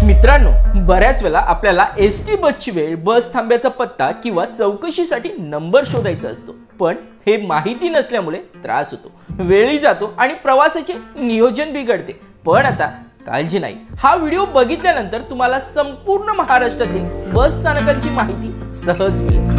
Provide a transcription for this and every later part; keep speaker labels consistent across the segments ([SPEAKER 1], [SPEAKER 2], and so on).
[SPEAKER 1] मित्रांनो, बऱ्याच वेळा आपल्याला एसटी बसची वेळ, बस थांब्याचा पत्ता किंवा चौकशीसाठी नंबर शोधायचा असतो, पण हे माहिती नसल्यामुळे त्रास होतो, वेळही जातो आणि प्रवासाचे नियोजन बिघडते। पण आता काळजी नाही, हा व्हिडिओ बघितल्यानंतर तुम्हाला संपूर्ण महाराष्ट्रातील बस स्थानकांची माहिती सहज मिळेल।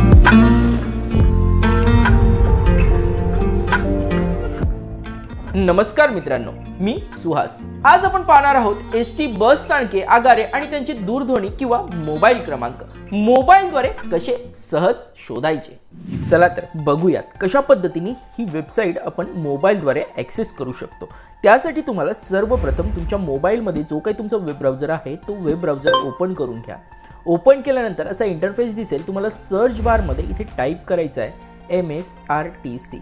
[SPEAKER 1] नमस्कार मित्रांनो, मी सुहास। आज आपण पाहणार आहोत एसटी बस स्थानके, आगारे आणि त्यांचे दूरध्वनी किंवा मोबाईल क्रमांक मोबाईलद्वारे कसे सहज शोधायचे। चला तर बघूयात कशा पद्धतीने ही वेबसाईट आपण मोबाईलद्वारे ॲक्सेस करू शकतो। त्यासाठी तुम्हाला सर्वप्रथम तुमच्या मोबाईलमध्ये जो काही तुमचा वेब ब्राउझर आहे तो वेब ब्राउझर ओपन करून घ्या। ओपन केल्यानंतर असा इंटरफेस दिसेल। तुम्हाला सर्च बार मध्ये इथे टाइप करायचं आहे MSRTC।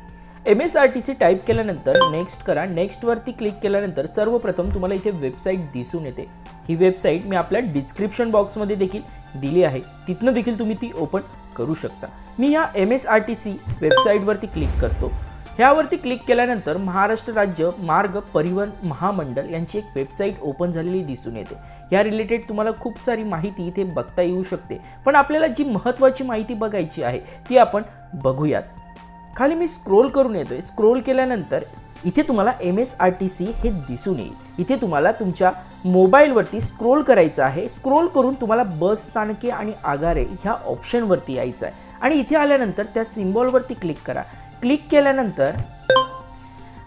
[SPEAKER 1] MSRTC टाइप केल्यानंतर नेक्स्ट करा। नेक्स्ट वरती क्लिक केल्यानंतर सर्वप्रथम तुम्हाला इथे वेबसाईट दिसून येते। ही वेबसाईट मी आपल्या डिस्क्रिप्शन बॉक्स मध्ये देखील दिली आहे, तिथनं देखील तुम्ही ती ओपन करू शकता। मी या MSRTC वेबसाईट वरती क्लिक करतो। ह्यावरती क्लिक केल्यानंतर महाराष्ट्र राज्य मार्ग परिवहन महामंडळ यांची एक वेबसाईट ओपन झालेली दिसून येते। या रिलेटेड तुम्हाला खूप सारी माहिती इथे बघता येऊ शकते, पण आपल्याला जी महत्त्वाची माहिती बघायची आहे ती आपण बघूयात। खाली मी स्क्रोल करून येतोय। स्क्रोल केल्यानंतर इथे तुम्हाला MSRTC हे दिसून येईल। इथे तुम्हाला तुमच्या मोबाईलवरती स्क्रोल करायचं आहे। स्क्रोल करून तुम्हाला बस स्थानके आणि आगारे ह्या ऑप्शनवरती यायचं आहे आणि इथे आल्यानंतर त्या सिम्बॉलवरती क्लिक करा। क्लिक केल्यानंतर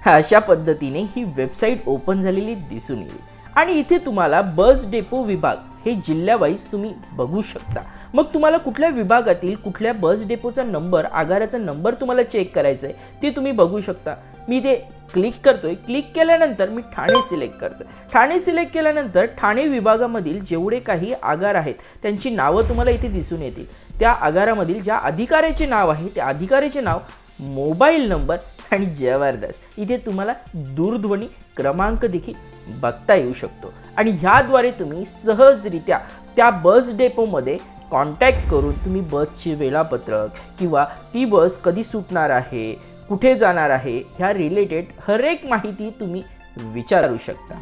[SPEAKER 1] अशा पद्धतीने ही वेबसाईट ओपन झालेली दिसून येईल आणि इथे तुम्हाला बस डेपो विभाग हे जिल्ह्यावाईज तुम्ही बघू शकता। मग तुम्हाला कुठल्या विभागातील कुठल्या बस डेपोचा नंबर, आगाराचा नंबर तुम्हाला चेक करायचा आहे ते तुम्ही बघू शकता। मी ते क्लिक करतोय। क्लिक केल्यानंतर मी ठाणे सिलेक्ट करतो। ठाणे सिलेक्ट केल्यानंतर ठाणे विभागामधील जेवढे काही आगार आहेत त्यांची नावं तुम्हाला इथे दिसून येतील। त्या आगारामधील ज्या अधिकाऱ्याचे नाव आहे त्या अधिकाऱ्याचे नाव, मोबाईल नंबर आणि जबरदस्त इथे तुम्हाला दूरध्वनी क्रमांक देखील बघता येऊ शकतो आणि ह्याद्वारे तुम्ही सहजरित्या त्या बस डेपोमध्ये कॉन्टॅक्ट करून तुम्ही बसचे वेळापत्रक किंवा ती बस कधी सुटणार आहे, कुठे जाणार आहे ह्या रिलेटेड हर एक माहिती तुम्ही विचारू शकता।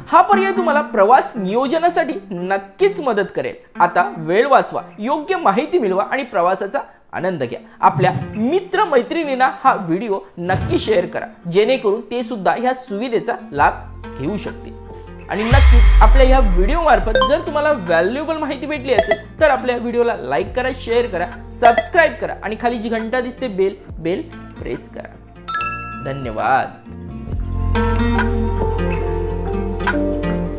[SPEAKER 1] हा पर्याय तुम्हाला प्रवास नियोजनासाठी नक्कीच मदत करेल। आता वेळ वाचवा, योग्य माहिती मिळवा आणि प्रवासाचा आनंद घ्या। आपल्या मित्र मैत्रिणींना हा व्हिडिओ नक्की शेअर करा, जेणेकरून ते सुद्धा ह्या सुविधेचा लाभ घेऊ शकतील। आणि नक्कीच आपल्या ह्या व्हिडिओ मार्फत जर तुम्हाला व्हॅल्युएबल माहिती भेटली असेल तर आपल्या व्हिडिओला लाईक करा, शेअर करा, सबस्क्राइब करा आणि खाली जी घंटा दिसते बेल प्रेस करा। धन्यवाद।